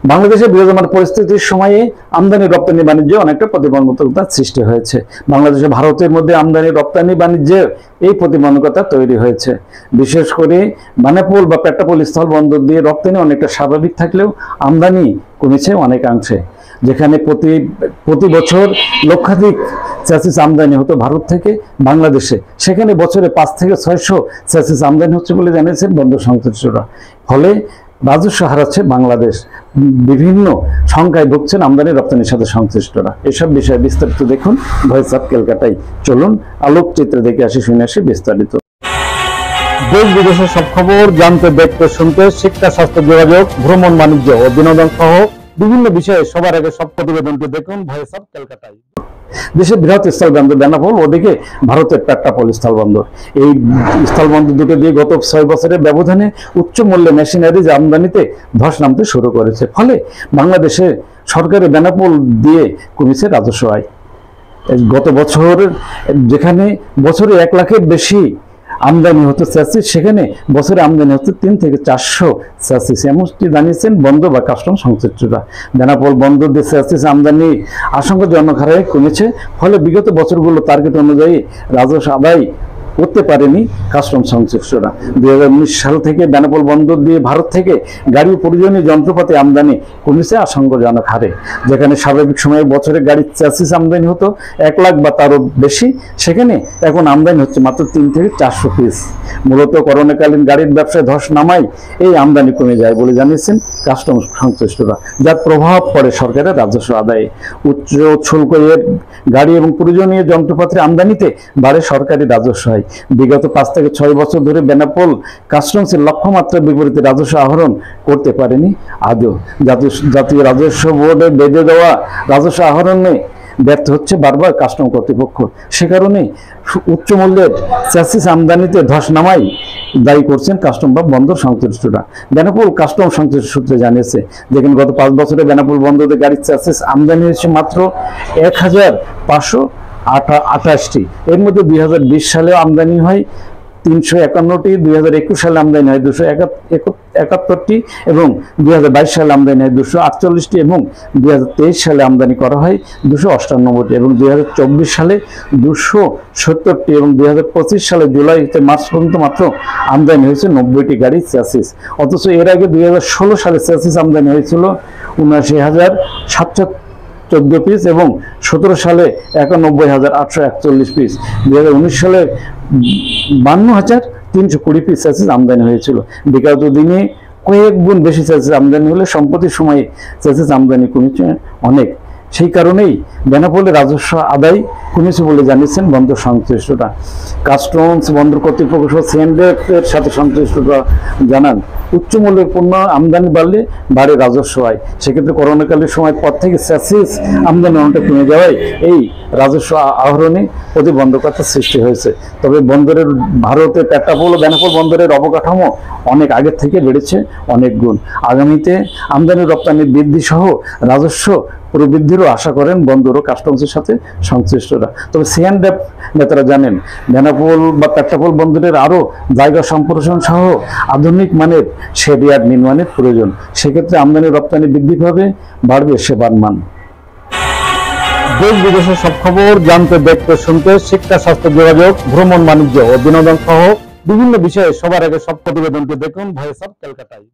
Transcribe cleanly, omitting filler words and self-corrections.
বাংলাদেশের বিরাজমান পরিস্থিতির সময়ে আমদানি রপ্তানি বাণিজ্যে অনেকটা প্রতিবন্ধকতার সৃষ্টি হয়েছে। বাংলাদেশে ভারতের মধ্যে আমদানি রপ্তানি বাণিজ্যে এই প্রতিবন্ধকতা তৈরি হয়েছে। বিশেষ করে বেনাপোল বা পেট্রাপোল স্থল বন্দর দিয়ে রপ্তানি অনেকটা স্বাভাবিক থাকলেও আমদানি কমেছে অনেকাংশে। যেখানে প্রতি বছর লক্ষাধিক চ্যাসিস আমদানি হতো ভারত থেকে বাংলাদেশে, সেখানে বছরে 5 থেকে 600 চ্যাসিস আমদানি হচ্ছে বলে জানিয়েছেন বন্দর সংশ্লিষ্টরা। ফলে রাজস্ব হারাচ্ছে বাংলাদেশ, বিভিন্ন সংখ্যায় ভুগছেন আমদানি রপ্তানির সাথে সংশ্লিষ্টরা। এসব বিষয়ে বিস্তারিত দেখুন ভয়েস অফ ক্যালকাটায়। চলুন আলোকচিত্র দেখে আসি, শুনে আসি বিস্তারিত। দেশ বিদেশের সব খবর জানতে, দেখতে, শুনতে, শিক্ষা, স্বাস্থ্য, যোগাযোগ, ভ্রমণ, বাণিজ্য ও বিনোদন সহ বিভিন্ন বিষয়ে সবার আগে সব প্রতিবেদনটি দেখুন ভয়েস অফ ক্যালকাটায়। দেশের বৃহৎ স্থল বন্দর বেনাপোল, ওদিকে ভারতের পেট্রাপোল স্থল বন্দর। এই স্থল বন্দর দুটো দিয়ে গত 6 বছরের ব্যবধানে উচ্চ মূল্যে মেশিনারিজ আমদানিতে ধস নামতে শুরু করেছে। ফলে বাংলাদেশে সরকারের বেনাপোল দিয়ে কমেছে রাজস্ব আয়। গত বছর যেখানে বছরে 1 লাখের বেশি আমদানি হতো চ্যাসিস, সেখানে বছরে আমদানি হচ্ছে 3 থেকে 400 চ্যাসিস, এমনটি জানিয়েছেন বন্দর বা কাস্টম সংশ্লিষ্টরা। বেনাপোল বন্দর দিয়ে চ্যাসিস আমদানি আশঙ্কাজনক হারে কমেছে। ফলে বিগত বছরগুলো টার্গেট অনুযায়ী রাজস্ব আদায় করতে পারেনি কাস্টম সংশ্লিষ্টরা। 2019 সাল থেকে বেনাপোল বন্দর দিয়ে ভারত থেকে গাড়ি প্রয়োজনীয় যন্ত্রপাতি আমদানি কমেছে আশঙ্কাজনক হারে। যেখানে স্বাভাবিক সময়ে বছরে গাড়ির চ্যাসিস আমদানি হতো 1 লাখ বা তারও বেশি, সেখানে এখন আমদানি হচ্ছে মাত্র 3 থেকে 400 পিস। মূলত করোনাকালীন গাড়ির ব্যবসায় ধস নামায় এই আমদানি কমে যায় বলে জানিয়েছেন কাস্টম সংশ্লিষ্টরা, যার প্রভাব পড়ে সরকারের রাজস্ব আদায়ে। উচ্চ শুল্ক এর গাড়ি এবং প্রয়োজনীয় যন্ত্রপাতির আমদানিতে বাড়ে সরকারি রাজস্ব হয়। বিগত 5 থেকে 6 বছর ধরে বেনাপোল কাস্টমসের লক্ষ্যমাত্রার বিপরীতে রাজস্ব আহরণ করতে পারেনি আদৌ। জাতীয় রাজস্ব বোর্ডে বেঁধে দেওয়া রাজস্ব আহরণে ব্যর্থ হচ্ছে বারবার কাস্টম কর্তৃপক্ষ। সে কারণে উচ্চ মূল্যের চ্যাসিস আমদানিতে ধস নামাই দায়ী করছেন কাস্টম বা বন্দর সংশ্লিষ্টরা। বেনাপোল কাস্টম সংশ্লিষ্ট সূত্রে জানিয়েছে, যেখানে গত 5 বছরে বেনাপোল বন্দরে গাড়ির চ্যাসিস আমদানি হয়েছে মাত্র 1528টি। এর মধ্যে 2020 সালে আমদানি হয় 351টি, 2021 সালে আমদানি হয় 271টি এবং 2022 সালে আমদানি হয় 248টি এবং 2023 সালে আমদানি করা হয় 298টি এবং 2024 সালে 270টি এবং 2025 সালে জুলাই থেকে মার্চ পর্যন্ত মাত্র আমদানি হয়েছে 90টি গাড়ির চ্যাসিস। অথচ এর আগে 2016 সালে চ্যাসিস আমদানি হয়েছিল 79,714 পিস এবং 17 সালে 91,841 পিস। 2019 সালে 52,320 পিস চ্যাসিস আমদানি হয়েছিল। বিগত দিনে কয়েক গুণ বেশি চ্যাসিস আমদানি হলে সম্প্রতি সময়ে চ্যাসিস আমদানি কমেছে অনেক। সেই কারণেই বেনাপোলে রাজস্ব আদায় কমেছে বলে জানিয়েছেন বন্দর সংশ্লিষ্টরা। কাস্টমস, বন্দর কর্তৃপক্ষ, সিএনডিএফ-এর সাথে সংশ্লিষ্টরা জানান, উচ্চ মূল্যের পণ্য আমদানি বাড়লে বাড়ে রাজস্ব আয়। সেক্ষেত্রে করোনাকালের সময় পর থেকে চ্যাসিস আমদানি অনেকটা কমে যাওয়ায় এই রাজস্ব আহরণে প্রতিবন্ধকতার সৃষ্টি হয়েছে। তবে বন্দরের ভারতের পেট্রাপোল ও বেনাপোল বন্দরের অবকাঠামো অনেক আগের থেকে বেড়েছে অনেক গুণ। আগামীতে আমদানি রপ্তানি বৃদ্ধি সহ রাজস্ব প্রবৃদ্ধিরও আশা করেন বন্দর ও কাস্টমসের সাথে সংশ্লিষ্টরা। তবে সিএনডিএফ নেতারা জানেন, বেনাপোল বা পেট্রাপোল বন্দরের আরও জায়গা সম্প্রসারণ সহ আধুনিক মানের শেডইয়ার্ড নির্মাণের প্রয়োজন। সেক্ষেত্রে আমদানি রপ্তানি বৃদ্ধি পাবে, বাড়বে সেবার মান। দেশ বিদেশের সব খবর জানতে, দেখতে, শুনতে, শিক্ষা, স্বাস্থ্য, যোগাযোগ, ভ্রমণ, বাণিজ্য ও বিনোদন সহ বিভিন্ন বিষয়ে সবার আগে সব প্রতিবেদনটি দেখুন ভয়েস অফ ক্যালকাটায়।